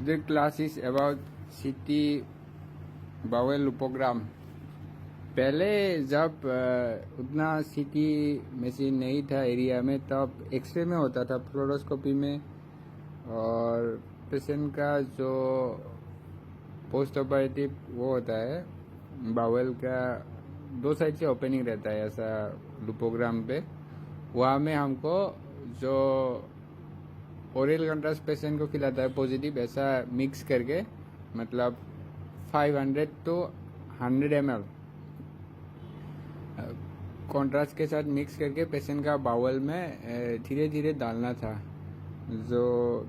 The class is about CT bowel lipogram. पहले जब उतना सीटी मशीन नहीं था एरिया में, तब एक्सरे में होता था, फ्लोरोस्कोपी में। और पेशेंट का जो पोस्ट ऑपरेटिव वो होता है, बाउल का दो साइड से ओपनिंग रहता है ऐसा लिपोग्राम पे। वहाँ में हमको जो ओरल कंट्रास्ट पेशेंट को खिलाता है पॉजिटिव, ऐसा मिक्स करके, मतलब 500 to 100 ml कॉन्ट्रास्ट के साथ मिक्स करके पेशेंट का बाउल में धीरे धीरे डालना था। जो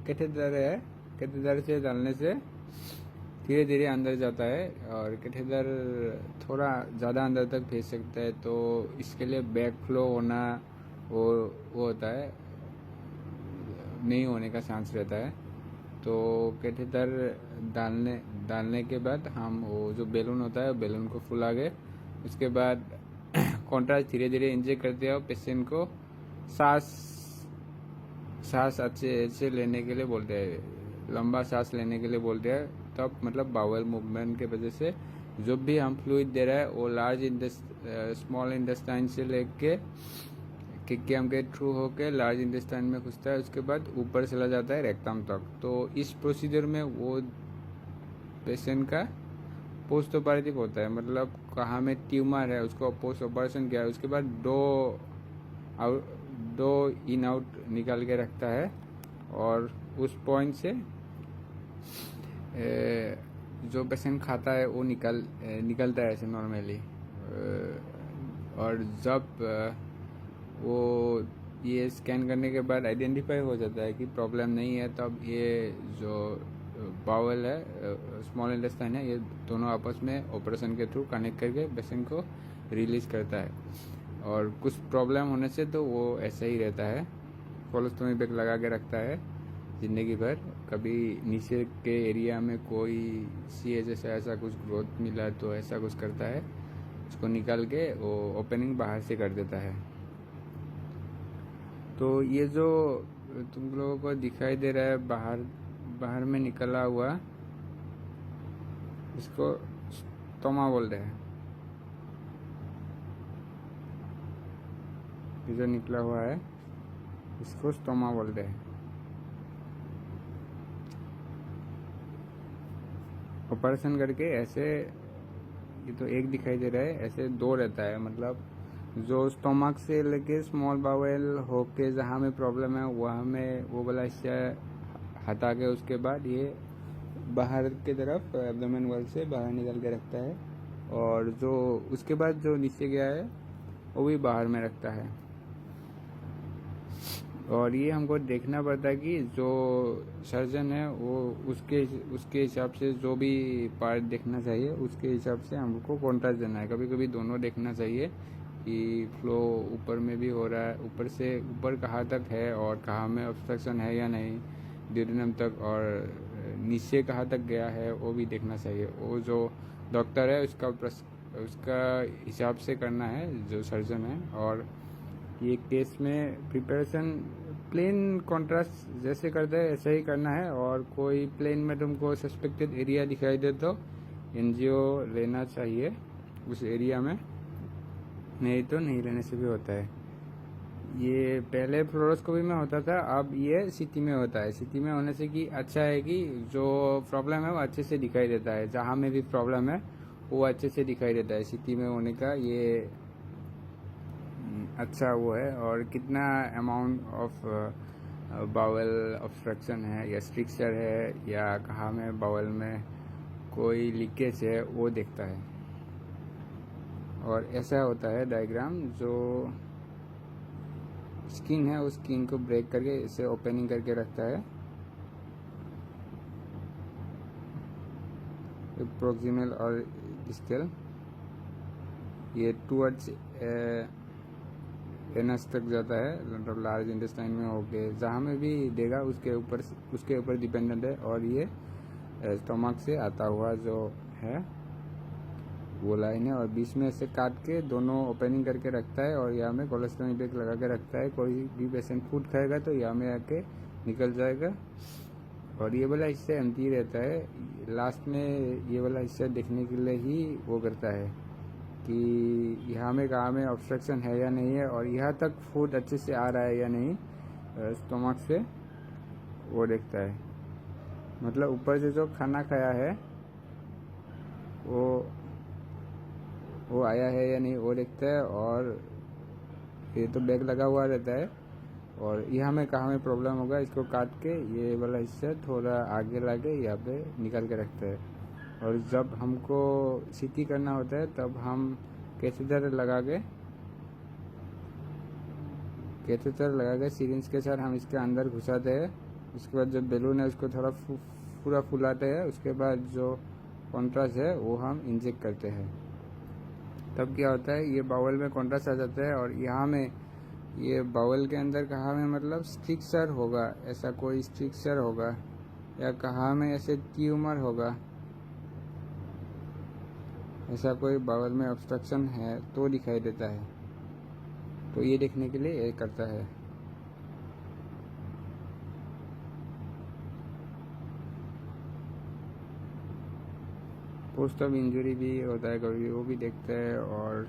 कैथेटर है, कैथेटर से डालने से धीरे धीरे अंदर जाता है, और कैथेटर थोड़ा ज़्यादा अंदर तक भेज सकता है, तो इसके लिए बैक फ्लो होना वो होता है, नहीं होने का चांस रहता है। तो कैथेटर डालने के बाद हम वो जो बैलून होता है बैलून को फुला के, उसके बाद कॉन्ट्रास्ट धीरे धीरे इंजेक्ट करते हैं और पेशेंट को सांस अच्छे से लेने के लिए बोलते हैं, लंबा सांस लेने के लिए बोलते हैं। तब मतलब बाउल मूवमेंट के वजह से जो भी हम फ्लूइड दे रहा है वो स्मॉल इंटेस्टाइन से लेके किक्कियम के थ्रू होके लार्ज इंटेस्टाइन में घुसता है, उसके बाद ऊपर चला जाता है रेक्टम तक। तो इस प्रोसीजर में वो पेशेंट का पोस्ट ऑपरेटिव होता है, मतलब कहाँ में ट्यूमर है उसको पोस्ट ऑपरेशन किया है, उसके बाद दो इन आउट निकाल के रखता है, और उस पॉइंट से जो पेशेंट खाता है वो निकलता है ऐसे नॉर्मली। और जब वो ये स्कैन करने के बाद आइडेंटिफाई हो जाता है कि प्रॉब्लम नहीं है, तब ये जो बाउल है, स्मॉल इंटेस्टाइन है, ये दोनों आपस में ऑपरेशन के थ्रू कनेक्ट करके पेशेंट को रिलीज करता है। और कुछ प्रॉब्लम होने से तो वो ऐसा ही रहता है, कोलोस्टोमी बैग लगा के रखता है ज़िंदगी भर। कभी नीचे के एरिया में कोई सी जैसा ऐसा कुछ ग्रोथ मिला तो ऐसा कुछ करता है, उसको निकाल के वो ओपनिंग बाहर से कर देता है। तो ये जो तुम लोगों को दिखाई दे रहा है बाहर में निकला हुआ, इसको स्टोमा बोलते हैं। ये जो निकला हुआ है इसको स्टोमा बोलते हैं। ऑपरेशन करके ऐसे, ये तो एक दिखाई दे रहा है, ऐसे दो रहता है, मतलब जो स्टोमक से लेके स्मॉल बाउल होके जहाँ में प्रॉब्लम है वहाँ में वो वाला हिस्सा हटा के, उसके बाद ये बाहर की तरफ एब्डोमेन वॉल से बाहर निकल के रखता है, और जो उसके बाद जो नीचे गया है वो भी बाहर में रखता है। और ये हमको देखना पड़ता है कि जो सर्जन है वो उसके हिसाब से जो भी पार्ट देखना चाहिए उसके हिसाब से हमको कॉन्ट्रास्ट देना है। कभी कभी दोनों देखना चाहिए कि फ्लो ऊपर में भी हो रहा है, ऊपर कहाँ तक है और कहाँ में ऑब्स्ट्रक्शन है या नहीं, ड्यूडेनम तक, और नीचे कहाँ तक गया है वो भी देखना चाहिए। वो जो डॉक्टर है उसका हिसाब से करना है, जो सर्जन है। और ये केस में प्रिपरेशन प्लेन कॉन्ट्रास्ट जैसे करते हैं ऐसा ही करना है, और कोई प्लेन में तुमको सस्पेक्टेड एरिया दिखाई दे तो एनजीओ लेना चाहिए उस एरिया में, नहीं तो नहीं लेने से भी होता है। ये पहले फ्लोरोस्कोपी में होता था, अब ये सीटी में होता है। सीटी में होने से कि अच्छा है कि जो प्रॉब्लम है वो अच्छे से दिखाई देता है, जहाँ में भी प्रॉब्लम है वो अच्छे से दिखाई देता है। सीटी में होने का ये अच्छा वो है। और कितना अमाउंट ऑफ बाउल ऑब्स्ट्रक्शन है या स्ट्रिक्चर है या कहाँ में बाउल में कोई लीकेज है वो देखता है। और ऐसा होता है डायग्राम, जो स्किन है उस स्किन को ब्रेक करके इसे ओपनिंग करके रखता है। प्रोक्सिमल और डिस्टल, ये टूवर्ड्स एनस तक जाता है, मतलब लार्ज इंटेस्टाइन में होके जहाँ में भी देगा उसके ऊपर डिपेंडेंट है। और ये स्टोमक से आता हुआ जो है वो लाइन है, और बीच में से काट के दोनों ओपनिंग करके रखता है, और यहाँ में कोलोस्टोमी बैग लगा के रखता है। कोई भी पेशेंट फूड खाएगा तो यहाँ में आके निकल जाएगा, और ये वाला हिस्सा एम्प्टी रहता है। लास्ट में ये वाला हिस्सा देखने के लिए ही वो करता है कि यहाँ में कहाँ में ऑब्स्ट्रक्शन है या नहीं है, और यहाँ तक फूड अच्छे से आ रहा है या नहीं स्टोमक से, वो देखता है। मतलब ऊपर से जो खाना खाया है वो आया है या नहीं वो देखता है। और ये तो बैग लगा हुआ रहता है, और यहाँ में कहाँ में प्रॉब्लम होगा इसको काट के ये वाला हिस्सा थोड़ा आगे लाके यहाँ पे निकाल के रखता है। और जब हमको सीटी करना होता है तब हम कैथेटर लगा के सिरिंज के साथ हम इसके अंदर घुसाते हैं। उसके बाद जो बैलून है उसको थोड़ा पूरा फुलाते हैं। उसके बाद जो कॉन्ट्रास्ट है वो हम इंजेक्ट करते हैं। तब क्या होता है, ये बाउल में कॉन्ट्रास्ट आ जाता है, और यहाँ में ये बाउल के अंदर कहाँ में मतलब स्ट्रक्चर होगा, ऐसा कोई स्ट्रक्चर होगा, या कहाँ में ऐसे ट्यूमर होगा, ऐसा कोई बाउल में ऑब्स्ट्रक्शन है तो दिखाई देता है। तो ये देखने के लिए ये करता है। पोस्ट ऑफ इंजरी भी होता है कभी, वो भी देखता है। और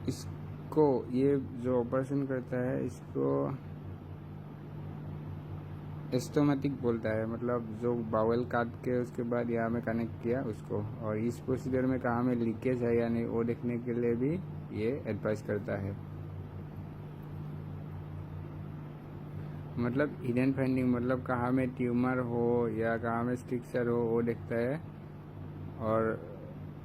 इसको ये जो ऑपरेशन करता है इसको एस्टोमेटिक बोलता है, मतलब जो बाउल काट के उसके बाद यहाँ में कनेक्ट किया उसको। और इस प्रोसीजर में कहाँ में लीकेज है या नहीं वो देखने के लिए भी ये एडवाइस करता है। मतलब हिडन फाइंडिंग, मतलब कहाँ में ट्यूमर हो या कहाँ में स्ट्रक्चर हो वो देखता है। और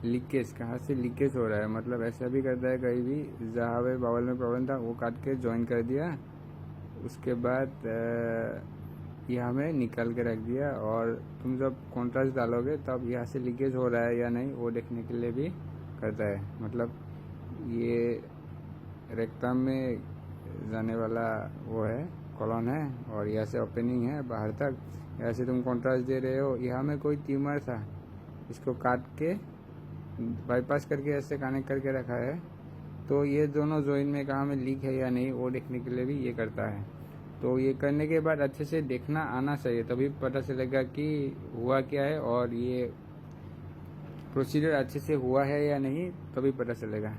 लीकेज, कहाँ से लीकेज हो रहा है, मतलब ऐसा भी करता है कहीं भी जहाँ पे बाउल में प्रॉब्लम था वो काट के ज्वाइन कर दिया, उसके बाद यहाँ में निकाल के रख दिया। और तुम जब कॉन्ट्रास्ट डालोगे तब यहाँ से लीकेज हो रहा है या नहीं वो देखने के लिए भी करता है। मतलब ये रेक्टम में जाने वाला वो है, कॉलोन है, और यहाँ से ओपनिंग है बाहर तक। यहाँ से तुम कॉन्ट्रास्ट दे रहे हो, यहाँ में कोई ट्यूमर था, इसको काट के बाईपास करके ऐसे कनेक्ट करके रखा है। तो ये दोनों जॉइंट में कहाँ में लीक है या नहीं वो देखने के लिए भी ये करता है। तो ये करने के बाद अच्छे से देखना आना चाहिए, तभी पता चलेगा कि हुआ क्या है, और ये प्रोसीजर अच्छे से हुआ है या नहीं तभी पता चलेगा।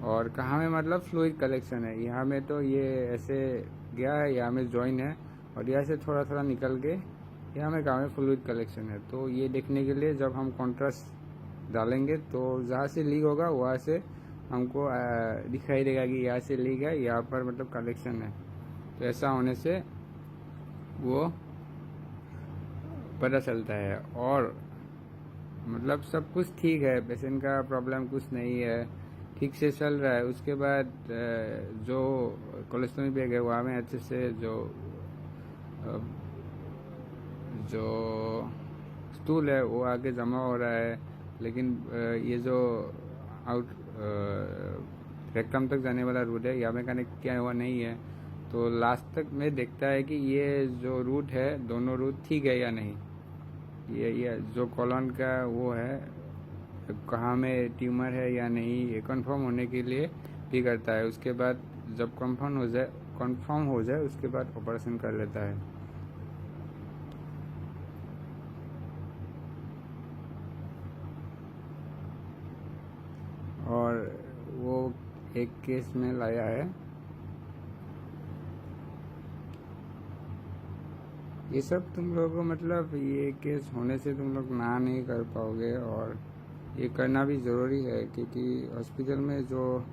और कहाँ में मतलब फ्लूइड कलेक्शन है, यहाँ में तो ये ऐसे गया है, यहाँ में जॉइन है, और यहाँ से थोड़ा थोड़ा निकल के यहाँ में कहाँ में फ्लूइड कलेक्शन है। तो ये देखने के लिए जब हम कॉन्ट्रास्ट डालेंगे तो जहाँ से लीक होगा वहाँ से हमको दिखाई देगा कि यहाँ से लीक है, यहाँ पर मतलब कलेक्शन है। तो ऐसा होने से वो पता चलता है। और मतलब सब कुछ ठीक है, पेशेंट का प्रॉब्लम कुछ नहीं है, ठीक से चल रहा है। उसके बाद जो कोलेस्ट्रॉल बैग है वहाँ में अच्छे से जो स्टूल है वो आगे जमा हो रहा है, लेकिन ये जो आउट रेक्टम तक जाने वाला रूट है यहाँ में कनेक्ट किया हुआ नहीं है। तो लास्ट तक में देखता है कि ये जो रूट है दोनों रूट ठीक है या नहीं। ये जो कॉलोन का वो है कहाँ में ट्यूमर है या नहीं ये कंफर्म होने के लिए भी करता है। उसके बाद जब कंफर्म हो जाए उसके बाद ऑपरेशन कर लेता है। और वो एक केस में लाया है। ये सब तुम लोगों को मतलब ये केस होने से तुम लोग ना नहीं कर पाओगे, और ये करना भी ज़रूरी है, क्योंकि हॉस्पिटल में जो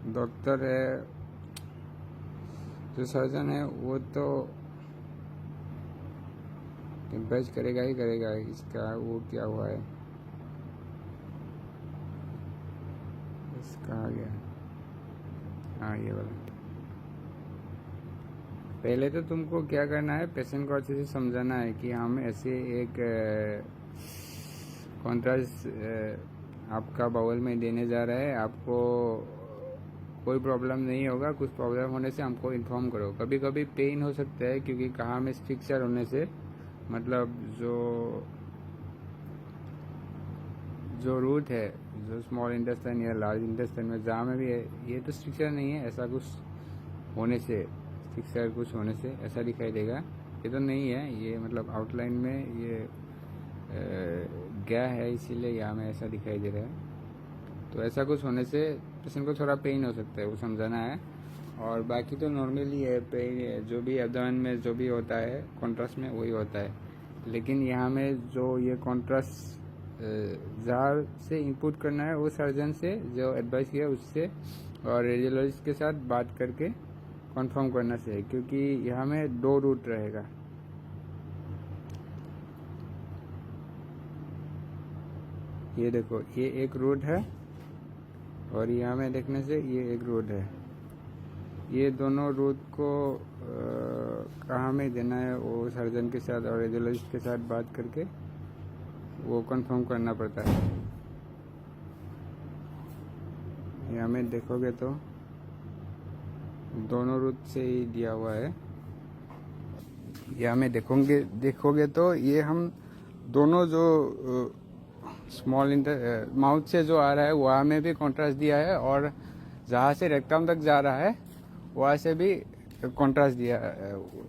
डॉक्टर है, जो सर्जन है, वो तो एडवाइस करेगा ही करेगा इसका वो क्या हुआ है। इसका आ गया, हाँ ये वाला। पहले तो तुमको क्या करना है, पेशेंट को अच्छे से समझाना है कि हम ऐसे एक कॉन्ट्रास्ट आपका बाउल में देने जा रहे हैं, आपको कोई प्रॉब्लम नहीं होगा, कुछ प्रॉब्लम होने से हमको इन्फॉर्म करो। कभी कभी पेन हो सकता है क्योंकि कहाँ में स्ट्रक्चर होने से, मतलब जो रूट है, जो स्मॉल इंटेस्टाइन या लार्ज इंटेस्टाइन में जहाँ में भी है, ये तो स्ट्रक्चर नहीं है, ऐसा कुछ होने से स्ट्रक्चर कुछ होने से ऐसा दिखाई देगा। ये तो नहीं है, ये मतलब आउटलाइन में ये गया है, इसीलिए यहाँ में ऐसा दिखाई दे रहा है। तो ऐसा कुछ होने से पेशेंट को थोड़ा पेन हो सकता है, वो समझाना है। और बाकी तो नॉर्मली है, पेन जो भी एब्डोमेन में जो भी होता है कॉन्ट्रास्ट में वही होता है। लेकिन यहाँ में जो ये कॉन्ट्रास्ट जार से इनपुट करना है वो सर्जन से जो एडवाइस किया उससे और रेडियोलॉजिस्ट के साथ बात करके कंफर्म करना चाहिए, क्योंकि यहाँ में 2 रूट रहेगा। ये देखो, ये एक रूट है और यहाँ में देखने से ये एक रूट है। ये दोनों रूट को कहाँ में देना है वो सर्जन के साथ और रेडियोलॉजिस्ट के साथ बात करके वो कंफर्म करना पड़ता है। यहाँ में देखोगे तो दोनों रूट से ही दिया हुआ है। यहाँ में देखोगे तो ये हम दोनों जो स्मॉल माउथ से जो आ रहा है वहाँ में भी कॉन्ट्रास्ट दिया है और जहाँ से रेक्टम तक जा रहा है वहाँ से भी कॉन्ट्रास्ट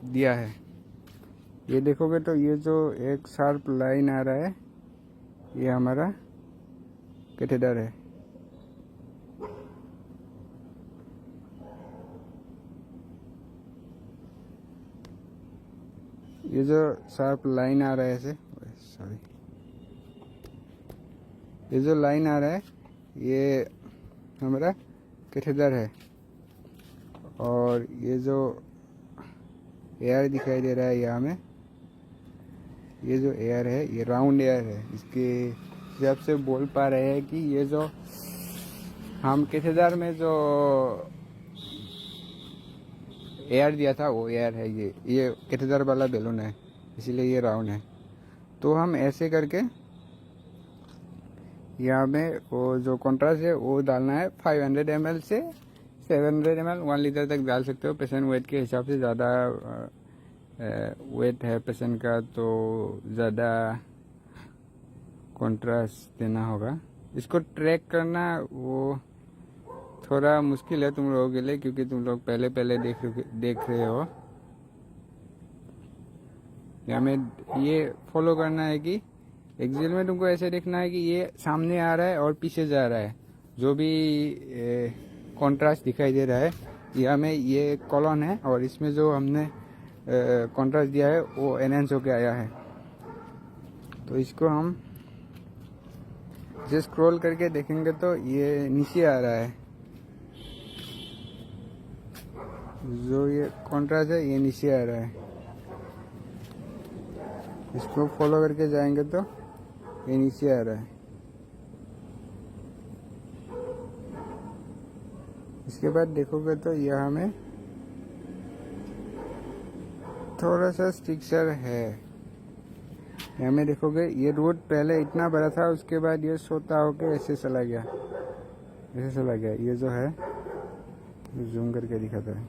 दिया है। ये देखोगे तो ये जो एक शार्प लाइन आ रहा है ये हमारा कैथेटर है। ये जो शार्प लाइन आ रहा है ऐसे, सॉरी, ये जो लाइन आ रहा है ये हमारा कैथेटर है। और ये जो एयर दिखाई दे रहा है यहाँ में, ये जो एयर है ये राउंड एयर है। इसके हिसाब से बोल पा रहे हैं कि ये जो हम कैथेटर में जो एयर दिया था वो एयर है। ये कैथेटर वाला बैलून है, इसीलिए ये राउंड है। तो हम ऐसे करके यहाँ में वो जो कॉन्ट्रास्ट है वो डालना है। 500 ml से 700 ml 1 लीटर तक डाल सकते हो। पेशेंट वेट के हिसाब से, ज़्यादा वेट है पेशेंट का तो ज़्यादा कॉन्ट्रास्ट देना होगा। इसको ट्रैक करना वो थोड़ा मुश्किल है तुम लोगों के लिए, क्योंकि तुम लोग पहले देख रहे हो। यहाँ में ये फॉलो करना है कि एक्सेल में तुमको ऐसे देखना है कि ये सामने आ रहा है और पीछे जा रहा है। जो भी कॉन्ट्रास्ट दिखाई दे रहा है, यहाँ में ये कॉलम है और इसमें जो हमने कॉन्ट्रास्ट दिया है वो एनहेंस होके आया है। तो इसको हम जस्ट स्क्रॉल करके देखेंगे तो ये नीचे आ रहा है। जो ये कॉन्ट्रास्ट है ये नीचे आ रहा है। इसको फॉलो करके जाएंगे तो ये नीचे आ रहा है। इसके बाद देखोगे तो यहाँ में थोड़ा सा स्ट्रक्चर है। यहाँ में देखोगे ये रोड पहले इतना बड़ा था, उसके बाद ये सोता होके ऐसे चला गया, ऐसे चला गया। ये जो है जूम करके दिखाता है।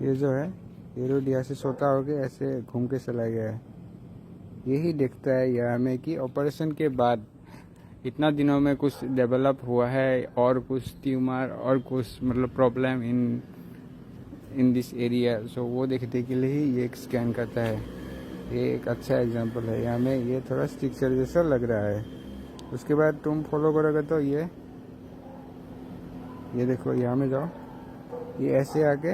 ये जो है ये रोड यहाँ से सोता होके ऐसे घूम के चला गया है। यही दिखता है यहाँ में कि ऑपरेशन के बाद इतना दिनों में कुछ डेवलप हुआ है और कुछ ट्यूमर और कुछ मतलब प्रॉब्लम इन दिस एरिया। सो वो देखने के लिए ही ये एक स्कैन करता है। ये एक अच्छा एग्जांपल है। यहाँ में ये थोड़ा स्ट्रक्चर जैसा लग रहा है। उसके बाद तुम फॉलो करोगे तो ये देखो, यहाँ में जाओ, ये ऐसे आके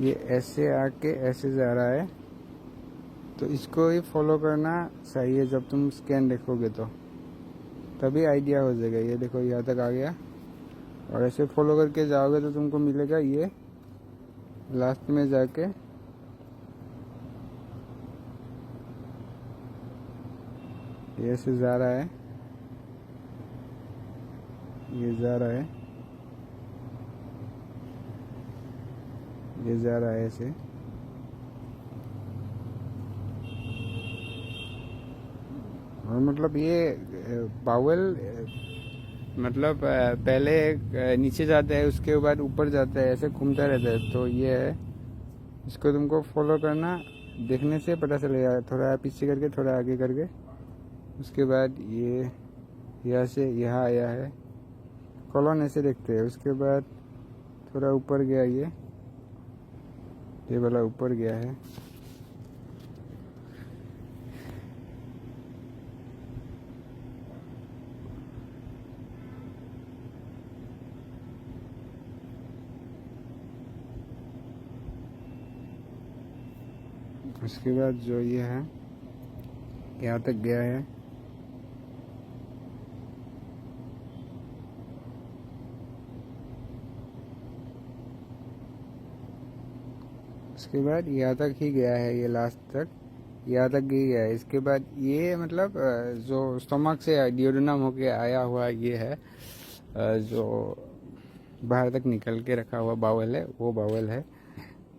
ये ऐसे आके ऐसे जा रहा है। तो इसको ही फॉलो करना चाहिए जब तुम स्कैन देखोगे तो, तभी आइडिया हो जाएगा। ये देखो यहाँ तक आ गया और ऐसे फॉलो करके जाओगे तो तुमको मिलेगा ये लास्ट में जाके ये ऐसे जा रहा है, ये जा रहा है, ये जा रहा है ऐसे। और मतलब ये बाउल मतलब पहले नीचे जाता है, उसके बाद ऊपर जाता है, ऐसे घूमता रहता है। तो ये है, इसको तुमको फॉलो करना, देखने से पता चलेगा। थोड़ा पीछे करके थोड़ा आगे करके उसके बाद ये यहाँ से यहाँ आया है, कॉलन ऐसे देखते हैं। उसके बाद थोड़ा ऊपर गया, ये वाला ऊपर गया है। उसके बाद जो ये है यहाँ तक गया है। उसके बाद यहाँ तक ही गया है, ये लास्ट तक यहाँ तक ही गया है। इसके बाद ये मतलब जो स्टमक से डिओडोनम होके आया हुआ ये है, जो बाहर तक निकल के रखा हुआ बावल है, वो बावल है।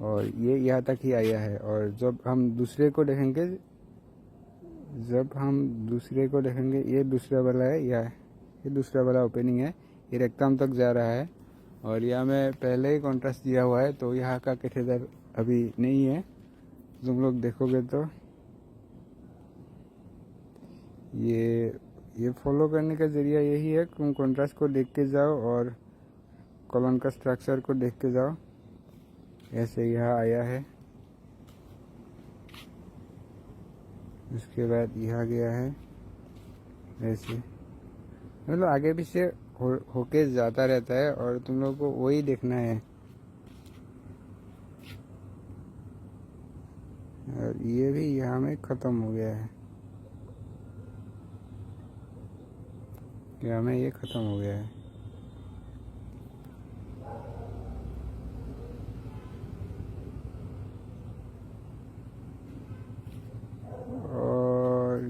और ये यहाँ तक ही आया है। और जब हम दूसरे को देखेंगे, ये दूसरा वाला है, ये दूसरा वाला ओपनिंग है, ये रेक्टम तक जा रहा है। और यहाँ में पहले ही कॉन्ट्रास्ट दिया हुआ है, तो यहाँ का कैथेटर अभी नहीं है। तुम लोग देखोगे तो ये फॉलो करने का जरिया यही है, तुम कॉन्ट्रास्ट को देख के जाओ और कॉलन का स्ट्रक्चर को देख के जाओ। ऐसे यहाँ आया है, उसके बाद यहाँ गया है, ऐसे मतलब आगे पीछे होके जाता रहता है और तुम लोग को वही देखना है। और ये भी यहाँ में ख़त्म हो गया है, यहाँ में ये ख़त्म हो गया है। और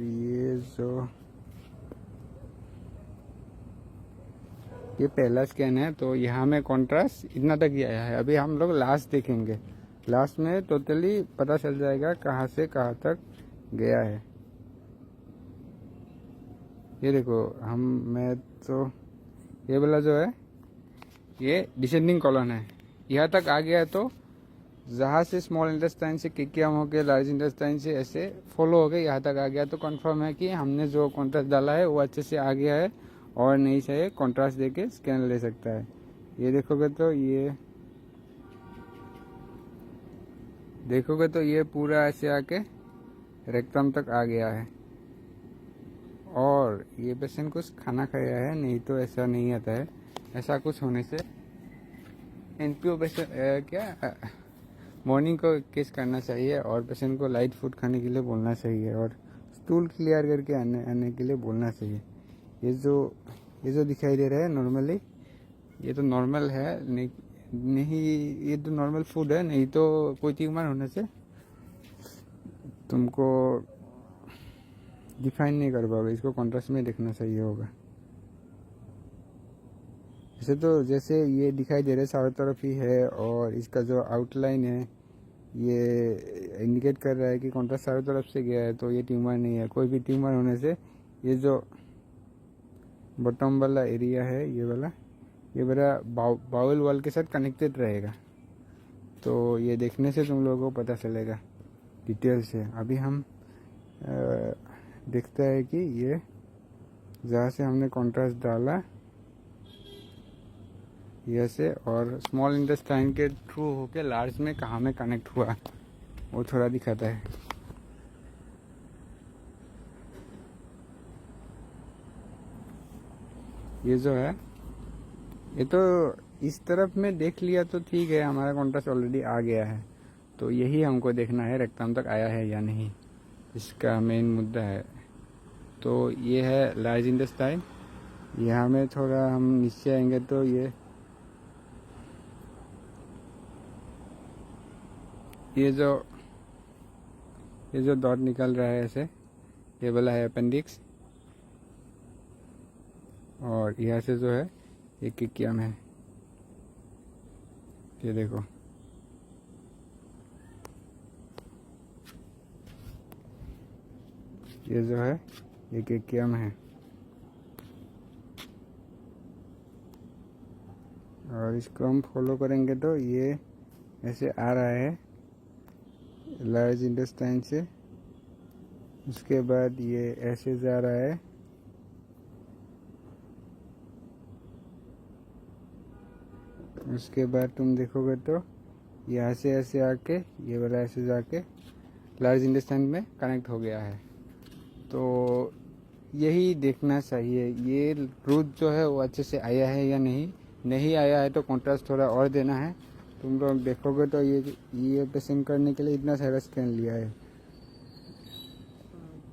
ये पहला स्कैन है, तो यहाँ में कॉन्ट्रास्ट इतना तक ही आया है। अभी हम लोग लास्ट देखेंगे, लास्ट में टोटली पता चल जाएगा कहाँ से कहाँ तक गया है। ये देखो मैं तो ये वाला जो है ये डिसेंडिंग कॉलन है, यहाँ तक आ गया। तो जहाँ से स्मॉल इंटेस्टाइन से किकियाम हो के लार्ज इंटेस्टाइन से ऐसे फॉलो हो गए, यहाँ तक आ गया। तो कंफर्म है कि हमने जो कॉन्ट्रास्ट डाला है वो अच्छे से आ गया है, और नहीं चाहिए कॉन्ट्रास्ट देके स्कैन ले सकता है। ये देखोगे तो ये पूरा ऐसे आके रेक्टम तक आ गया है। और ये पेशेंट कुछ खाना खाया है, नहीं तो ऐसा नहीं आता है। ऐसा कुछ होने से एनपीओ पेशेंट क्या मॉर्निंग को केस करना चाहिए, और पेशेंट को लाइट फूड खाने के लिए बोलना चाहिए, और स्टूल क्लियर करके आने के लिए बोलना चाहिए। ये जो दिखाई दे रहा है नॉर्मली, ये तो नॉर्मल है, नहीं ये तो नॉर्मल फूड है, नहीं तो कोई ट्यूमर होने से तुमको डिफाइन नहीं कर पाओगे। इसको कॉन्ट्रास्ट में देखना चाहिए होगा। ऐसे तो जैसे ये दिखाई दे रहा है चारों तरफ ही है, और इसका जो आउटलाइन है ये इंडिकेट कर रहा है कि कॉन्ट्रास्ट चारों तरफ से गया है, तो ये ट्यूमर नहीं है। कोई भी ट्यूमर होने से ये जो बॉटम वाला एरिया है, ये वाला बाउल वॉल के साथ कनेक्टेड रहेगा। तो ये देखने से तुम लोगों को पता चलेगा डिटेल से। अभी हम देखते हैं कि ये जहाँ से हमने कॉन्ट्रास्ट डाला ये से, और स्मॉल इंटेस्टाइन के थ्रू होके लार्ज में कहाँ में कनेक्ट हुआ, वो थोड़ा दिखाता है। ये जो है ये तो इस तरफ में देख लिया तो ठीक है, हमारा कॉन्ट्रास्ट ऑलरेडी आ गया है। तो यही हमको देखना है रेक्टम तक आया है या नहीं, इसका मेन मुद्दा है। तो ये है लार्ज इंटेस्टाइन। यहाँ में थोड़ा हम नीचे आएंगे तो ये जो डॉट निकल रहा है ऐसे, ये वाला है अपेंडिक्स। और यहाँ से जो है ये किकियम है, ये देखो। ये जो है ये किकियम है, और इसको हम फॉलो करेंगे तो ये ऐसे आ रहा है लार्ज इंटेस्टाइन से, उसके बाद ये ऐसे जा रहा है, उसके बाद तुम देखोगे तो यहाँ से ऐसे आके ये वाला ऐसे जाके लार्ज इंटेस्टाइन में कनेक्ट हो गया है। तो यही देखना चाहिए ये रूट जो है वो अच्छे से आया है या नहीं। नहीं आया है तो कॉन्ट्रास्ट थोड़ा और देना है। तुम लोग देखोगे तो ये पेशेंट करने के लिए इतना सारा स्कैन लिया है,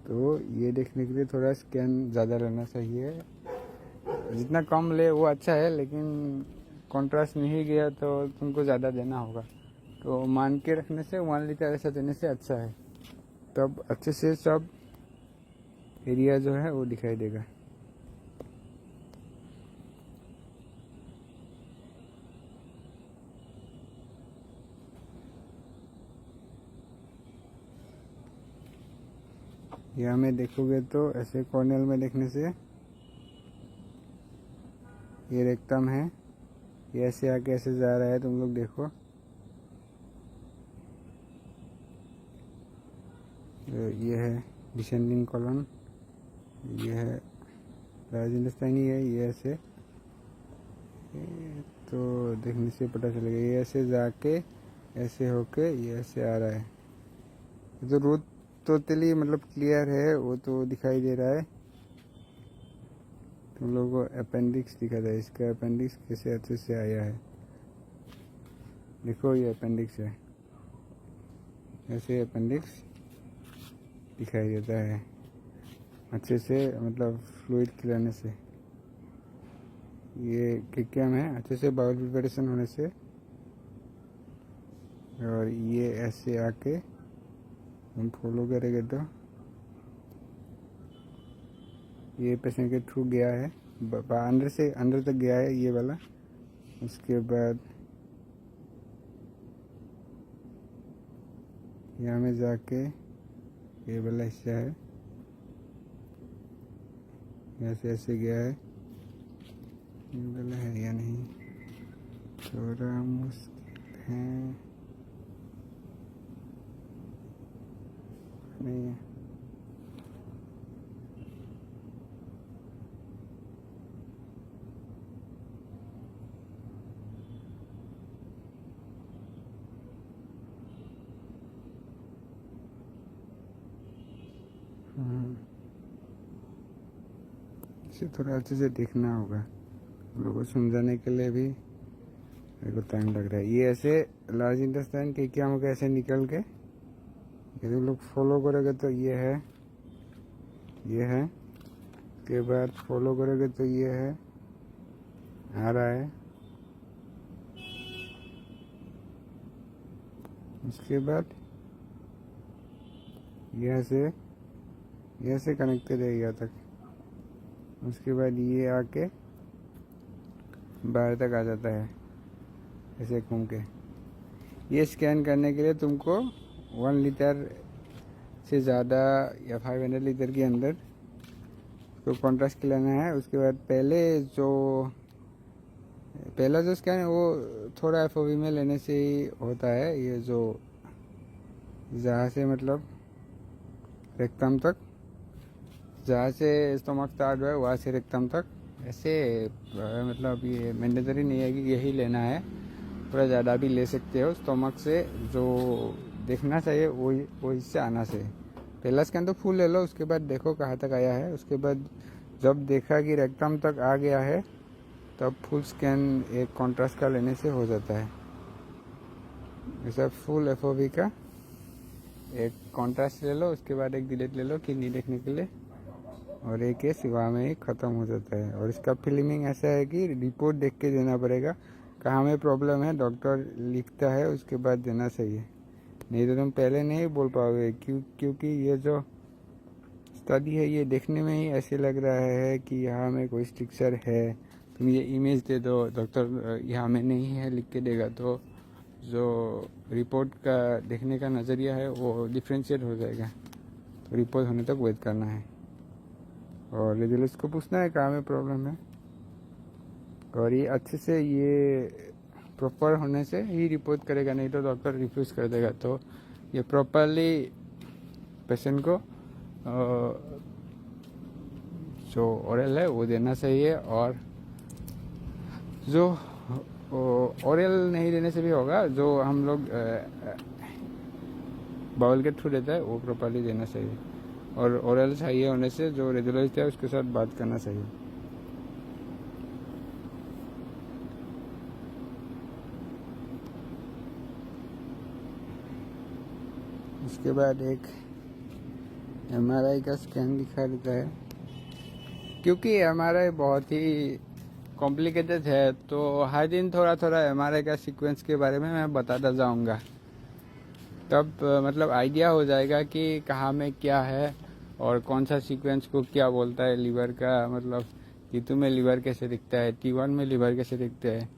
तो ये देखने के लिए थोड़ा स्कैन ज़्यादा लेना चाहिए। जितना कम ले वो अच्छा है, लेकिन कॉन्ट्रास्ट नहीं गया तो तुमको ज़्यादा देना होगा। तो मान के रखने से 1 लीटर ऐसा देने से अच्छा है, तब अच्छे से सब एरिया जो है वो दिखाई देगा। यहाँ में देखोगे तो ऐसे कॉर्नियल में देखने से ये रेक्टम है, ये ऐसे आके ऐसे जा रहा है, तुम लोग देखो। ये है डिसेंडिंग कॉलन, ये है लार्ज इंटेस्टाइन ही है, ये ऐसे। तो देखने से पता चलेगा ये ऐसे जाके ऐसे होके ये ऐसे आ रहा है। तो रूट टोटली मतलब क्लियर है, वो तो दिखाई दे रहा है। तुम लोगों को अपेंडिक्स दिखा था, इसका अपेंडिक्स कैसे अच्छे से आया है। देखो ये अपेंडिक्स है, ऐसे अपेंडिक्स दिखाई देता है अच्छे से, मतलब फ्लूइड खिलाने से। ये किक्याम है अच्छे से बाउल प्रिपरेशन होने से। और ये ऐसे आके हम फॉलो करेंगे तो ये पेशेंट के थ्रू गया है, अंदर से अंदर तक गया है ये वाला। उसके बाद यहाँ में जाके ये वाला हिस्सा है, यहाँ से ऐसे गया है। ये वाला है या नहीं, थोड़ा मुश्किल है, नहीं है। इसे थोड़ा अच्छे से देखना होगा, लोगों को समझाने के लिए भी मेरे को टाइम लग रहा है। ये ऐसे लार्ज इंटेस्टाइन के क्या होगा, ऐसे निकल के यदि लोग फॉलो करोगे तो ये है, ये है। उसके बाद फॉलो करोगे तो ये है, आ रहा है। उसके बाद यहाँ से कनेक्टेड है यहाँ तक। उसके बाद ये आके बाहर तक आ जाता है ऐसे घूम के। ये स्कैन करने के लिए तुमको 1 लीटर से ज़्यादा या 500 लीटर के अंदर तो कॉन्ट्रास्ट खिलाना है। उसके बाद पहला जो स्कैन है वो थोड़ा एफओवी में लेने से ही होता है। ये जो जहाँ से मतलब रेक्टम तक, जहाँ से स्टोमक स्टार्ट हुआ है वहाँ से रेक्टम तक ऐसे, मतलब ये मैंडेटरी नहीं है कि यही लेना है, थोड़ा ज़्यादा भी ले सकते हो। स्टोमक से जो देखना चाहिए वो हिस्से आना चाहिए। पहला स्कैन तो फुल ले लो, उसके बाद देखो कहाँ तक आया है। उसके बाद जब देखा कि रेक्टम तक आ गया है तब फुल स्कैन एक कॉन्ट्रास्ट का लेने से हो जाता है। ऐसा फुल एफओवी का एक कॉन्ट्रास्ट ले लो, उसके बाद एक डिलीट ले लो किडनी देखने के लिए, और एक केस वहाँ में ही ख़त्म हो जाता है। और इसका फिल्मिंग ऐसा है कि रिपोर्ट देख के देना पड़ेगा, कहाँ में प्रॉब्लम है डॉक्टर लिखता है उसके बाद देना चाहिए, नहीं तो तुम पहले नहीं बोल पाओगे। क्योंकि ये जो स्टडी है ये देखने में ही ऐसे लग रहा है कि यहाँ में कोई स्ट्रक्चर है। तुम ये इमेज दे दो, डॉक्टर यहाँ में नहीं है लिख के देगा, तो जो रिपोर्ट का देखने का नज़रिया है वो डिफ्रेंशिएट हो जाएगा। तो रिपोर्ट होने तक वेट करना है और रेडियोलॉजिस्ट को पूछना है कहाँ में प्रॉब्लम है। और ये अच्छे से ये प्रॉपर होने से ही रिपोर्ट करेगा, नहीं तो डॉक्टर रिफ्यूज़ कर देगा। तो ये प्रॉपरली पेशेंट को जो ओरल है वो देना चाहिए, और जो ओरल नहीं देने से भी होगा, जो हम लोग बाउल के थ्रू देता है वो प्रॉपरली देना चाहिए। और ओरल चाहिए होने से जो रेडियोलॉजिस्ट है उसके साथ बात करना चाहिए। उसके बाद एक MRI का स्कैन दिखा देता है, क्योंकि MRI बहुत ही कॉम्प्लिकेटेड है, तो हर दिन थोड़ा थोड़ा MRI का सीक्वेंस के बारे में मैं बताता जाऊंगा। तब मतलब आइडिया हो जाएगा कि कहाँ में क्या है और कौन सा सीक्वेंस को क्या बोलता है। लीवर का मतलब T2 में लीवर कैसे दिखता है, T1 में लीवर कैसे दिखता है,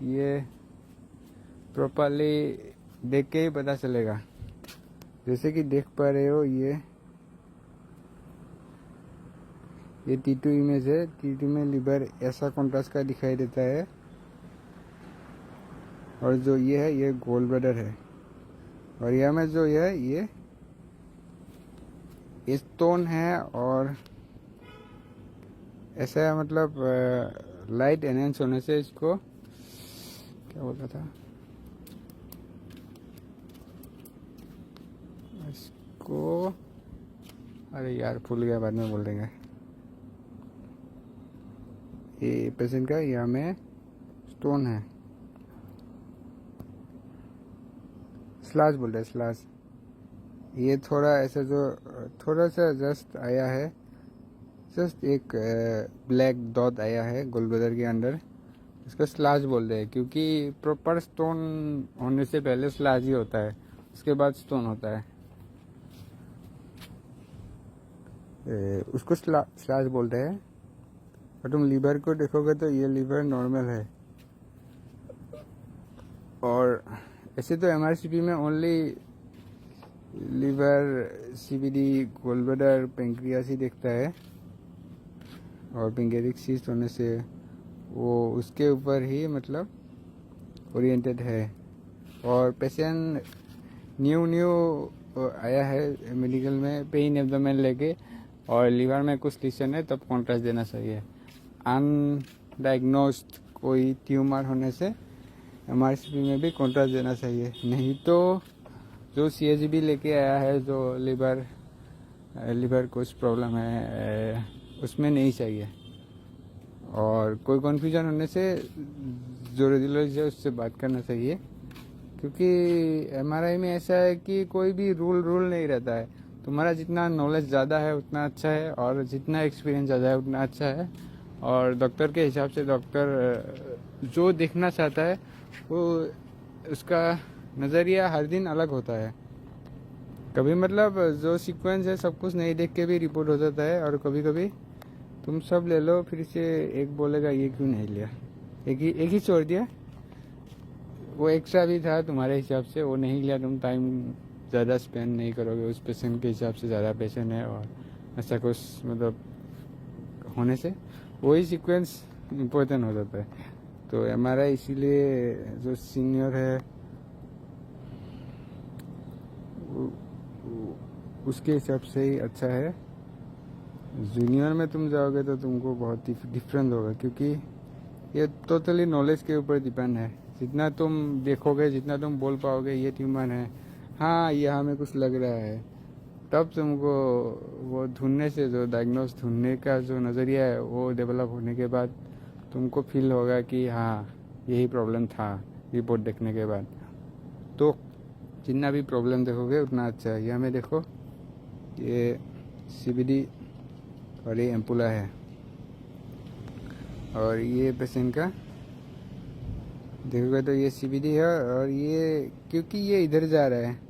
ये प्रॉपरली देख के ही पता चलेगा। जैसे कि देख पा रहे हो, ये T2 इमेज है। T2 में लीवर ऐसा कॉन्ट्रास्ट का दिखाई देता है, और जो ये है ये गोल ब्लैडर है, और यह में जो ये स्टोन है। और ऐसा मतलब लाइट एनहेंस होने से इसको क्या बोलता था, इसको अरे यार भूल गया, बाद में बोल देंगे। ये पेशेंट का यहाँ में स्टोन है, स्लाश बोल रहे, स्लाश। ये थोड़ा ऐसा जो थोड़ा सा जस्ट आया है, जस्ट एक ब्लैक डॉट आया है गोल ब्लैडर के अंदर, इसको स्लाश बोल रहे हैं। क्योंकि प्रॉपर स्टोन होने से पहले स्लाश ही होता है, उसके बाद स्टोन होता है। उसको स्लाश बोल रहे हैं। और तुम लीवर को देखोगे तो ये लीवर नॉर्मल है। और ऐसे तो MRCP में only liver, CVD, gall bladder, pancreas ही देखता है, और पेंक्रियाटिक सिस्ट होने से वो उसके ऊपर ही मतलब ओरिएंटेड है। और पेशेंट न्यू आया है मेडिकल में पेन एब्डोमेन लेके, और लीवर में कुछ लीशन है, तब कॉन्ट्रास्ट देना चाहिए। अनडायग्नोस्ड कोई ट्यूमर होने से MRCP में भी कॉन्ट्रास्ट देना चाहिए। नहीं तो जो CHB लेके आया है, जो लीवर कुछ प्रॉब्लम है, उसमें नहीं चाहिए। और कोई कन्फ्यूजन होने से जो रेडियोलॉजिस्ट है उससे बात करना चाहिए। क्योंकि MRI में ऐसा है कि कोई भी रूल नहीं रहता है। तुम्हारा जितना नॉलेज ज़्यादा है उतना अच्छा है, और जितना एक्सपीरियंस ज़्यादा है उतना अच्छा है। और डॉक्टर के हिसाब से डॉक्टर जो देखना चाहता है वो उसका नज़रिया हर दिन अलग होता है। कभी मतलब जो सीक्वेंस है सब कुछ नहीं देख के भी रिपोर्ट हो जाता है, और कभी कभी तुम सब ले लो, फिर से एक बोलेगा ये क्यों नहीं लिया, एक ही छोड़ दिया, वो एक्स्ट्रा भी था तुम्हारे हिसाब से, वो नहीं लिया। तुम टाइम ज़्यादा स्पेंड नहीं करोगे उस पेशेंट के हिसाब से, ज़्यादा पेशेंट है और ऐसा कुछ मतलब होने से वही सीक्वेंस इम्पोर्टेंट हो जाता है। तो MRI इसीलिए जो सीनियर है उसके हिसाब से ही अच्छा है। जूनियर में तुम जाओगे तो तुमको बहुत ही डिफरेंट होगा, क्योंकि ये टोटली नॉलेज के ऊपर डिपेंड है। जितना तुम देखोगे, जितना तुम बोल पाओगे ये ट्यूमर है, हाँ ये हमें कुछ लग रहा है, तब तुमको वो ढूंढने से, जो डायग्नोस ढूंढने का जो नज़रिया है वो डेवलप होने के बाद तुमको फील होगा कि हाँ यही प्रॉब्लम था रिपोर्ट देखने के बाद। तो जितना भी प्रॉब्लम देखोगे उतना अच्छा है। यह हमें देखो, ये CVD और ये एम्पुला है, और ये पेशेंट का देखोगे तो ये CVD है, और ये क्योंकि ये इधर जा रहा है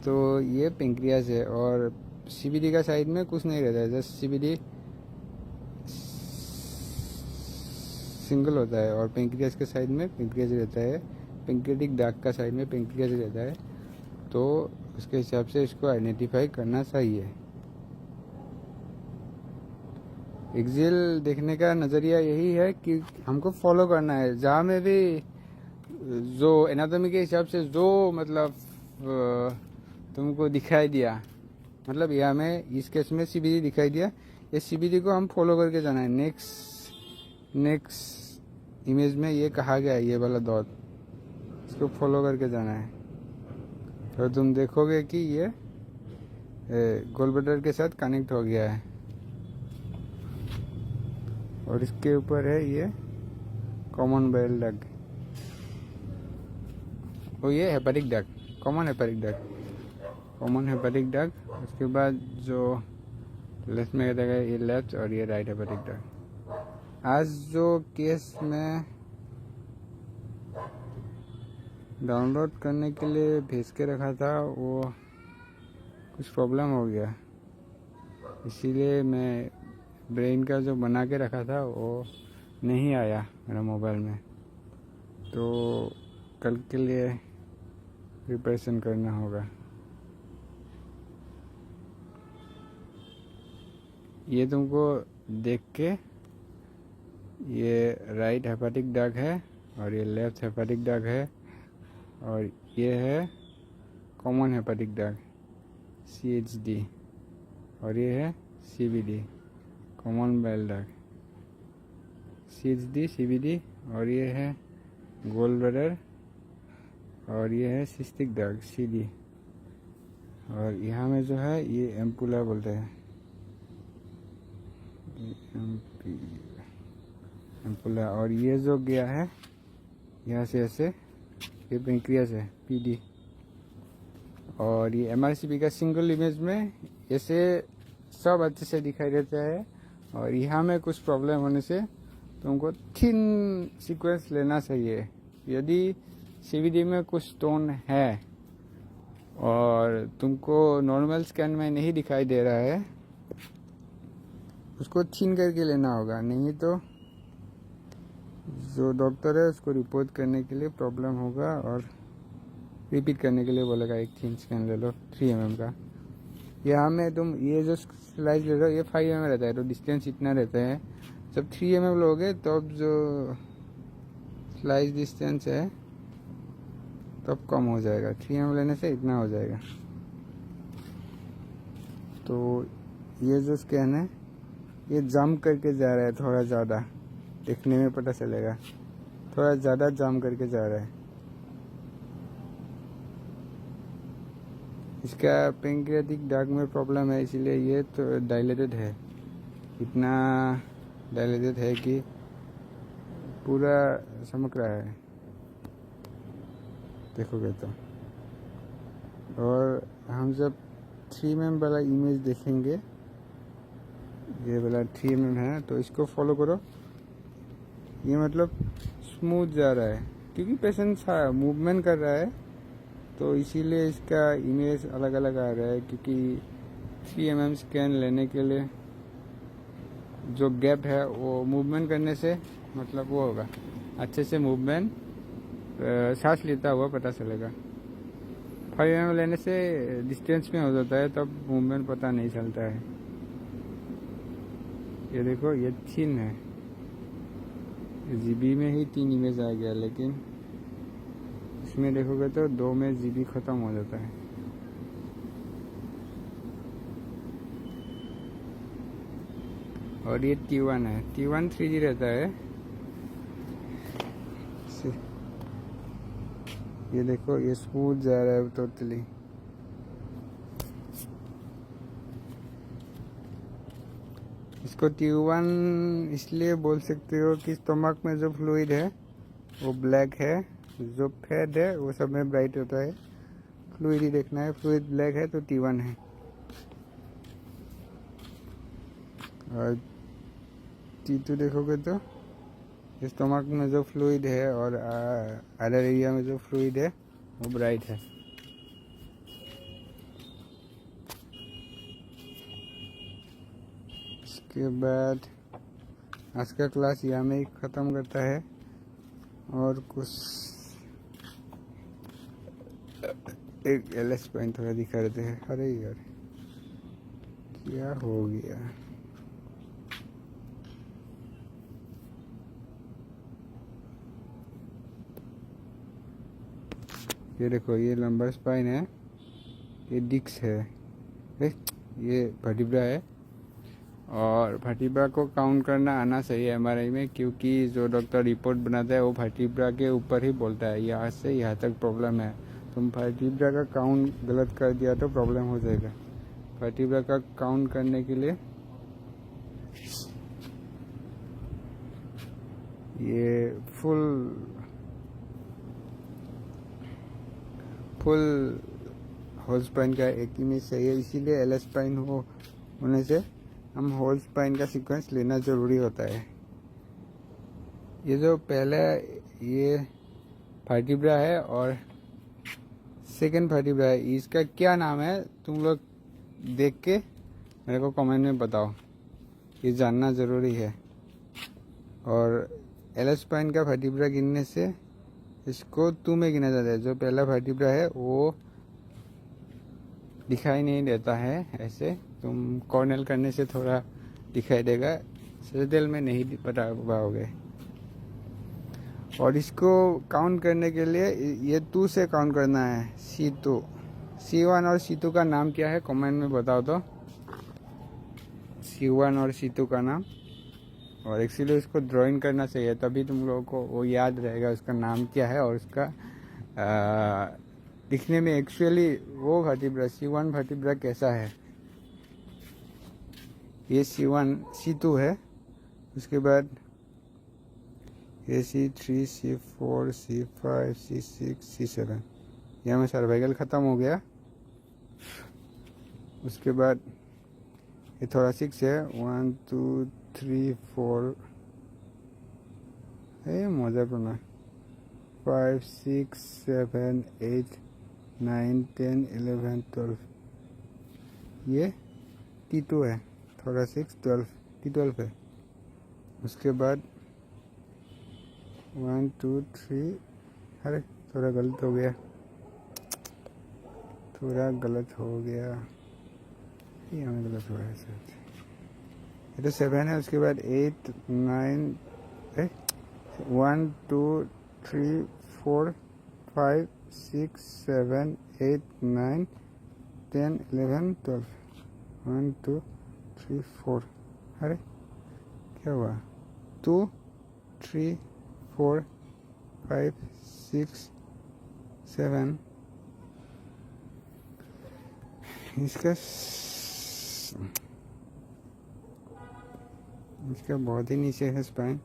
तो ये पेंक्रियास है। और CVD का साइड में कुछ नहीं रहता है, जस्ट CVD सिंगल होता है, और पेंक्रियास के साइड में पेंक्रियास रहता है, पेंक्रियाटिक डाक का साइड में पेंक्रियास रहता है। तो उसके हिसाब से इसको आइडेंटिफाई करना चाहिए। एक्सियल देखने का नज़रिया यही है कि हमको फॉलो करना है, जहाँ में भी जो एनाटॉमी के हिसाब से जो मतलब तुमको दिखाई दिया मतलब ये हमें इस केस में CBD दिखाई दिया, ये CBD को हम फॉलो करके जाना है। नेक्स्ट इमेज में ये कहा गया है, ये वाला डॉट, इसको फॉलो करके जाना है। तो तुम देखोगे कि ये गोल ब्लैडर के साथ कनेक्ट हो गया है, और इसके ऊपर है ये कॉमन बाइल डक्ट, और ये hepatic duct, common hepatic duct. उसके बाद जो लेफ्ट में रहेगा ये लेफ्ट, और ये राइट हेपेटिक डक्ट। आज जो केस में डाउनलोड करने के लिए भेज के रखा था वो कुछ प्रॉब्लम हो गया, इसीलिए मैं ब्रेन का जो बना के रखा था वो नहीं आया मेरा मोबाइल में, तो कल के लिए प्रिपरेशन करना होगा। ये तुमको देख के, ये राइट हेपेटिक डक्ट है और ये लेफ्ट हेपेटिक डक्ट है, और ये है कॉमन हेपेटिक डक्ट CHD, और ये है CBD common bile duct CHD CBD, और ये है गोल ब्लैडर, और ये है सिस्टिक डक्ट CD, और यहाँ में जो है ये एम्पुला बोलते हैं, एम्पुला। और ये जो गया है यहाँ से ऐसे, ये पेंक्रियास है PD, और ये MRCP का सिंगल इमेज में ऐसे सब अच्छे से दिखाई देता है। और यहाँ में कुछ प्रॉब्लम होने से तुमको थिन सीक्वेंस लेना चाहिए। यदि CBD में कुछ स्टोन है और तुमको नॉर्मल स्कैन में नहीं दिखाई दे रहा है, उसको थिन करके लेना होगा, नहीं तो जो डॉक्टर है उसको रिपोर्ट करने के लिए प्रॉब्लम होगा और रिपीट करने के लिए बोलेगा एक थिन स्कैन ले लो 3 mm का। यहाँ में तुम ये जो स्लाइस ले रहे हो ये 5 mm रहता है, तो डिस्टेंस इतना रहता है। जब 3 mm लोगे तब जो स्लाइस डिस्टेंस है तब कम हो जाएगा, 3 mm लेने से इतना हो जाएगा। तो ये जो स्कैन है ये जंप करके जा रहा है, थोड़ा ज़्यादा देखने में पता चलेगा, थोड़ा ज़्यादा जंप करके जा रहा है। इसका पेंक्रियाटिक डक्ट में प्रॉब्लम है, इसीलिए ये तो डायलेटेड है, इतना डायलेटेड है कि पूरा चमक रहा है, देखोगे तो। और हम जब 3 mm वाला इमेज देखेंगे, ये वाला 3 mm है, तो इसको फॉलो करो। ये मतलब स्मूथ जा रहा है क्योंकि पेशेंट मूवमेंट कर रहा है, तो इसीलिए इसका इमेज अलग अलग आ रहा है। क्योंकि 3 mm स्कैन लेने के लिए जो गैप है वो मूवमेंट करने से मतलब वो होगा, अच्छे से मूवमेंट सांस लेता हुआ पता चलेगा। 5 mm लेने से डिस्टेंस में हो जाता है, तब मूवमेंट पता नहीं चलता है। ये देखो ये 3 है, GB में ही 3 इमेज आ गया, लेकिन इसमें देखोगे तो 2 में GB ख़त्म हो जाता है। और ये T1 है, T1 3G रहता है। ये देखो ये स्मूथ जा रहा है टोटली। इसको T1 इसलिए बोल सकते हो कि स्टमक में जो फ्लूइड है वो ब्लैक है, जो फैट है वो सब में ब्राइट होता है। फ्लूइड ही देखना है, फ्लूइड ब्लैक है तो T1 है। और T2 देखोगे तो स्टमक में जो फ्लूइड है और अदर एरिया में जो फ्लूइड है वो ब्राइट है। इसके बाद आज का क्लास यहाँ में ख़त्म करता है, और कुछ एक LS पॉइंट थोड़ा दिखा देते हैं। अरे यार क्या हो गया, ये देखो ये लंबर स्पाइन है, ये डिक्स है। ये वर्टिब्रा है और वर्टिब्रा को काउंट करना आना चाहिए एमआरआई में, क्योंकि जो डॉक्टर रिपोर्ट बनाता है वो वर्टिब्रा के ऊपर ही बोलता है यहाँ से यहाँ तक प्रॉब्लम है। तुम वर्टिब्रा का काउंट गलत कर दिया तो प्रॉब्लम हो जाएगा। वर्टिब्रा का काउंट करने के लिए ये फुल होल स्पाइन का एक इमेज चाहिए, इसीलिए एल स्पाइन होने से हम होल स्पाइन का सीक्वेंस लेना ज़रूरी होता है। ये जो पहला ये वर्टिब्रा है और सेकंड वर्टिब्रा है, इसका क्या नाम है तुम लोग देख के मेरे को कमेंट में बताओ, ये जानना ज़रूरी है। और एल स्पाइन का वर्टिब्रा गिनने से इसको 2 में गिना जाता है। जो पहला वर्टिब्रा है वो दिखाई नहीं देता है, ऐसे तुम कॉर्नल करने से थोड़ा दिखाई देगा, सेरेब्रल में नहीं पता पाओगे। और इसको काउंट करने के लिए ये 2 से काउंट करना है, C2 C1 और C2 का नाम क्या है कमेंट में बताओ तो, C1 और C2 का नाम। और एक्चुअली उसको ड्राइंग करना चाहिए, तभी तुम लोगों को वो याद रहेगा उसका नाम क्या है और उसका दिखने में एक्चुअली वो वर्टिब्रा C1 वर्टिब्रा कैसा है। ये C1 C2 है, उसके बाद ये C3 C4 C5 C6 C7, यहाँ में सर्वाइकल ख़त्म हो गया। उसके बाद ये थोड़ा 6 है, 1 2 3 4 मज़ा करना 5 6 7 8 9 10 11 12, ये T2 है, थोड़ा 6 12 T12 है। उसके बाद 1 2 3, अरे थोड़ा गलत हो गया, ये हमें गलत हो रहा है शायद, ये तो 7 है। उसके बाद 8 9 1 2 3 4 5 6 7 8 9 10 11 12, 1 2 3 4, अरे क्या हुआ, 2 3 4 5 6 7, इसका बहुत ही नीचे है स्पाइन।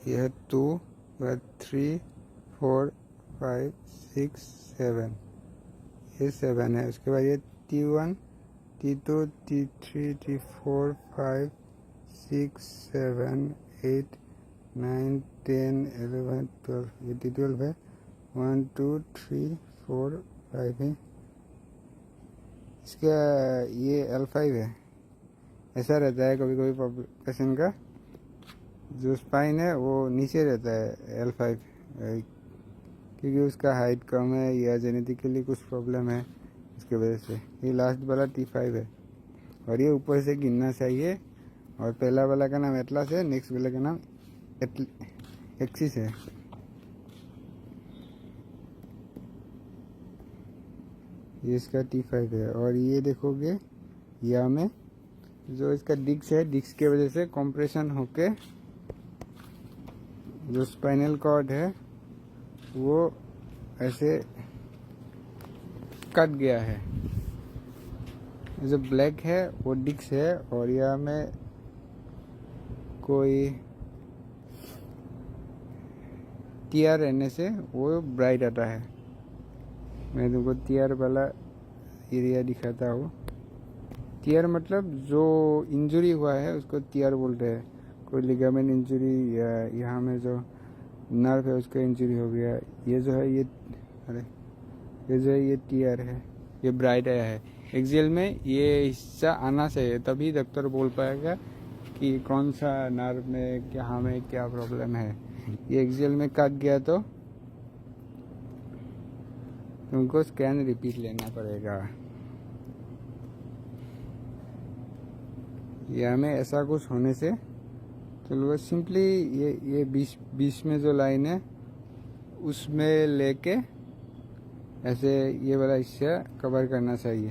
यह 2 3 4 5 6 7, ये 7 है। उसके बाद ये T1 T2 T3 T4 5 6 7 8 9 10 11 12, ये T12 है। 1 2 3 4 5 है। इसका ये L5 है। ऐसा रहता है कभी कभी पेशेंट का जो स्पाइन है वो नीचे रहता है L5, क्योंकि उसका हाइट कम है या जेनेटिकली कुछ प्रॉब्लम है, इसके वजह से। ये लास्ट वाला T5 है और ये ऊपर से गिनना चाहिए। और पहला वाला का नाम एटलस है, नेक्स्ट वाला का नाम एक्सिस है। ये इसका T5 है। और ये देखोगे यहाँ में जो इसका डिस्क है, डिस्क के वजह से कंप्रेशन होके जो स्पाइनल कॉर्ड है वो ऐसे कट गया है। जो ब्लैक है वो डिस्क है और यहाँ में कोई टीयर रहने से वो ब्राइट आता है। मैं तुमको टीयर वाला एरिया दिखाता हूँ। टीयर मतलब जो इंजरी हुआ है उसको टीयर बोलते हैं। कोई लिगामेंट इंजरी या यहाँ में जो नर्व है उसका इंजरी हो गया, ये जो है ये जो है ये टीयर है, ये ब्राइट आया है। एक्सियल में ये हिस्सा आना चाहिए, तभी डॉक्टर बोल पाएगा कि कौन सा नर्व में कहाँ में क्या प्रॉब्लम है। ये एक्सियल में कट गया तो तुमको स्कैन रिपीट लेना पड़ेगा। या में ऐसा कुछ होने से तो लोग सिंपली ये बीच में जो लाइन है उसमें लेके ऐसे ये वाला हिस्सा कवर करना चाहिए।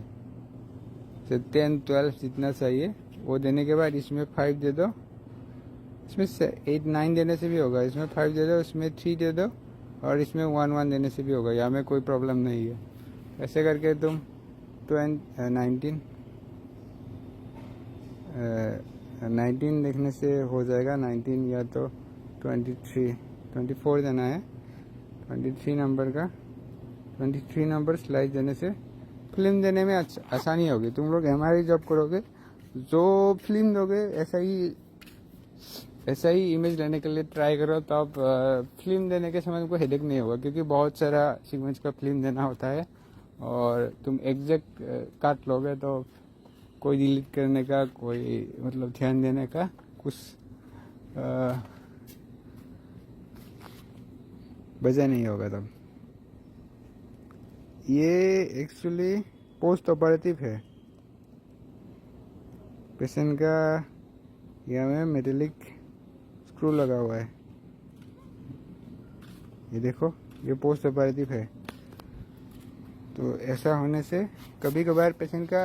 तो 10 12 जितना चाहिए वो देने के बाद इसमें 5 दे दो, इसमें 8 9 देने से भी होगा, इसमें 5 दे दो, इसमें 3 दे दो और इसमें 1 1 देने से भी होगा, यहाँ में कोई प्रॉब्लम नहीं है। ऐसे करके तुम 19 देखने से हो जाएगा। 19 या तो 24 देना है। 23 नंबर का 23 नंबर स्लाइड देने से फिल्म देने में आसानी होगी। तुम लोग हमारी जॉब करोगे, जो फिल्म दोगे ऐसा ही इमेज लेने के लिए ट्राई करो, तो आप फिल्म देने के समय को हेडेक नहीं होगा, क्योंकि बहुत सारा सीक्वेंस का फिल्म देना होता है और तुम एग्जैक्ट काट लोगे तो कोई डिलीट करने का, कोई मतलब ध्यान देने का कुछ वजह नहीं होगा तब। ये एक्चुअली पोस्ट ऑपरेटिव है। पेशेंट का यहाँ में मेटेलिक स्क्रू लगा हुआ है, ये देखो, ये पोस्ट ऑपरेटिव है। तो ऐसा होने से कभी कभार पेशेंट का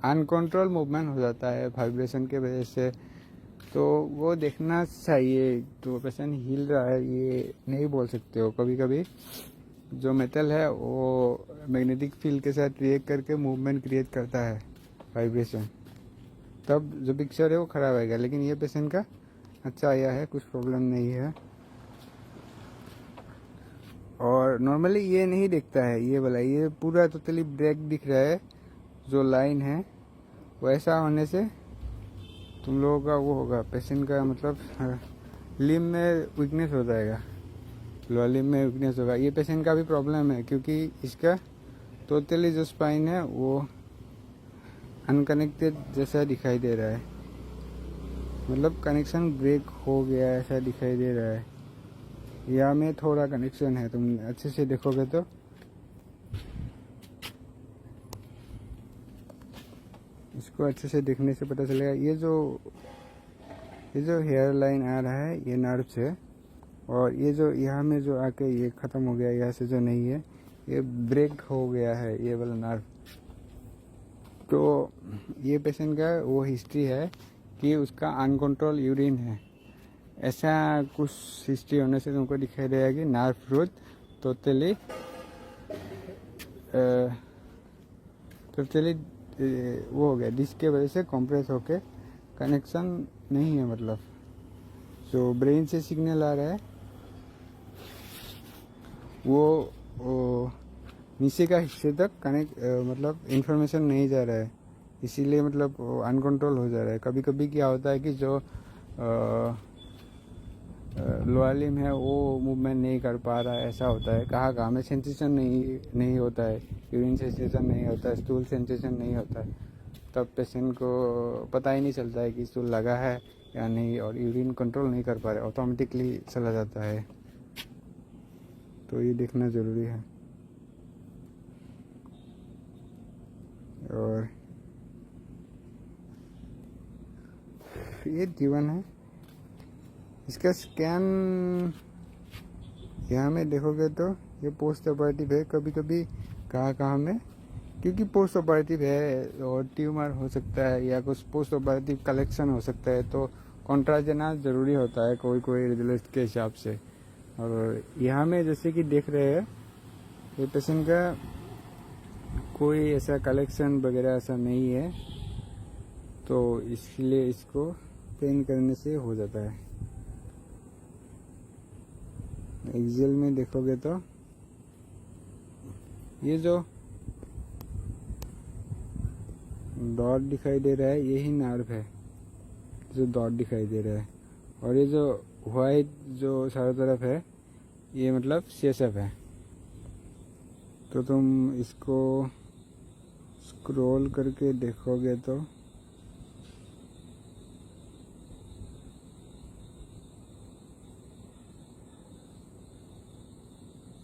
अनकंट्रोल मूवमेंट हो जाता है वाइब्रेशन के वजह से, तो वो देखना चाहिए। तो पेशेंट हिल रहा है ये नहीं बोल सकते हो। कभी कभी जो मेटल है वो मैग्नेटिक फील्ड के साथ रिएक्ट करके मूवमेंट क्रिएट करता है, वाइब्रेशन, तब जो पिक्चर है वो ख़राब आएगा। लेकिन ये पेशेंट का अच्छा आया है, कुछ प्रॉब्लम नहीं है। और नॉर्मली ये नहीं दिखता है, ये वाला ये पूरा टोटली ब्रेक दिख रहा है। जो लाइन है वैसा होने से तुम लोगों का वो होगा, पेशेंट का मतलब लिम्ब में वीकनेस हो जाएगा, लोअर लिम्ब में वीकनेस होगा। ये पेशेंट का भी प्रॉब्लम है, क्योंकि इसका टोटली जो स्पाइन है वो अनकनेक्टेड जैसा दिखाई दे रहा है, मतलब कनेक्शन ब्रेक हो गया ऐसा दिखाई दे रहा है। यहाँ में थोड़ा कनेक्शन है, तुम अच्छे से देखोगे तो इसको अच्छे से देखने से पता चलेगा। ये जो हेयर लाइन आ रहा है ये नर्व है, और ये जो यहाँ में जो आके ये ख़त्म हो गया, यहाँ से जो नहीं है ये ब्रेक हो गया है ये वाला नर्व। तो ये पेशेंट का वो हिस्ट्री है कि उसका अनकंट्रोल यूरिन है, ऐसा कुछ हिस्ट्री होने से तुमको दिखाई देगा कि नर्व रूट टोटली वो हो गया, जिसके वजह से कंप्रेस होके कनेक्शन नहीं है, मतलब जो ब्रेन से सिग्नल आ रहा है वो नीचे का हिस्से तक कनेक्ट मतलब इंफॉर्मेशन नहीं जा रहा है, इसीलिए मतलब अनकंट्रोल हो जा रहा है। कभी कभी क्या होता है कि जो लोअर लिम्ब है वो मूवमेंट नहीं कर पा रहा है, ऐसा होता है। कहाँ में सेंसेशन नहीं होता है, यूरिन सेंसेशन नहीं होता है, स्टूल सेंसेशन नहीं होता है, तब पेशेंट को पता ही नहीं चलता है कि स्टूल लगा है या नहीं, और यूरिन कंट्रोल नहीं कर पा रहे, ऑटोमेटिकली चला जाता है। तो ये देखना ज़रूरी है। और ये जीवन है, इसका स्कैन यहाँ में देखोगे तो ये पोस्ट ऑपरेटिव है। कभी कभी कहाँ में, क्योंकि पोस्ट ऑपरेटिव है और ट्यूमर हो सकता है या कुछ पोस्ट ऑपरेटिव कलेक्शन हो सकता है, तो कॉन्ट्रास्ट देना ज़रूरी होता है कोई रिजल्ट के हिसाब से। और यहाँ में जैसे कि देख रहे हैं ये पेशेंट का कोई ऐसा कलेक्शन वगैरह ऐसा नहीं है, तो इसलिए इसको पेन करने से हो जाता है। एक्सेल में देखोगे तो ये जो डॉट दिखाई दे रहा है यही नर्व है, जो डॉट दिखाई दे रहा है, और ये जो वाइट जो चारों तरफ है ये मतलब CSF है। तो तुम इसको स्क्रॉल करके देखोगे तो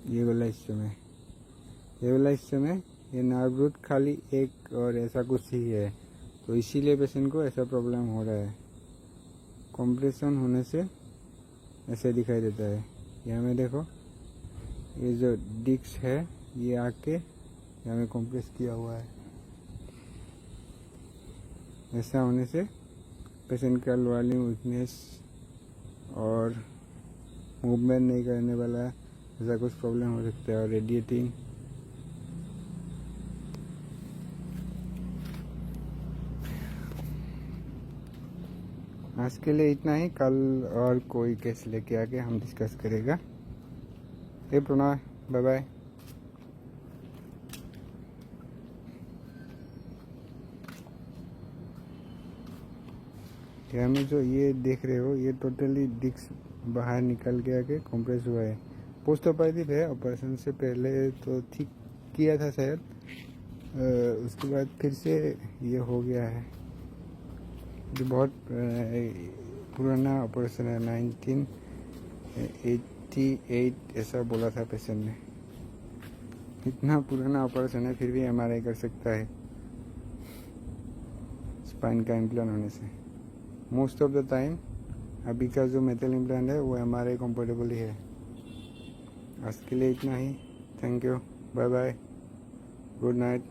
ये वाला हिस्से में ये नर्व रूट खाली एक और ऐसा कुछ ही है, तो इसीलिए पेशेंट को ऐसा प्रॉब्लम हो रहा है। कंप्रेशन होने से ऐसे दिखाई देता है। यहाँ में देखो ये जो डिस्क है ये आके यहाँ में कंप्रेस किया हुआ है। ऐसा होने से पेशेंट का लोअर लिम्ब वीकनेस और मूवमेंट नहीं करने वाला ऐसा कुछ प्रॉब्लम हो सकता है। और रेडिएटिंग आज के लिए इतना ही। कल और कोई केस लेके आके हम डिस्कस करेगा। हे प्रणय, बाय बाय। यहाँ में जो ये देख रहे हो ये टोटली डिस्क बाहर निकल के आके कंप्रेस हुआ है। पोस्ट ऑपरेटिव है, ऑपरेशन से पहले तो ठीक किया था शायद, उसके बाद फिर से ये हो गया है। जो बहुत पुराना ऑपरेशन है, 1988 ऐसा बोला था पेशेंट ने। इतना पुराना ऑपरेशन है फिर भी एमआरआई कर सकता है स्पाइन का इम्प्लांट होने से। मोस्ट ऑफ द टाइम अभी का जो मेटल इम्प्लांट है वो एमआरआई कंफर्टेबल ही है। आज के लिए इतना ही। Thank you, bye bye, good night.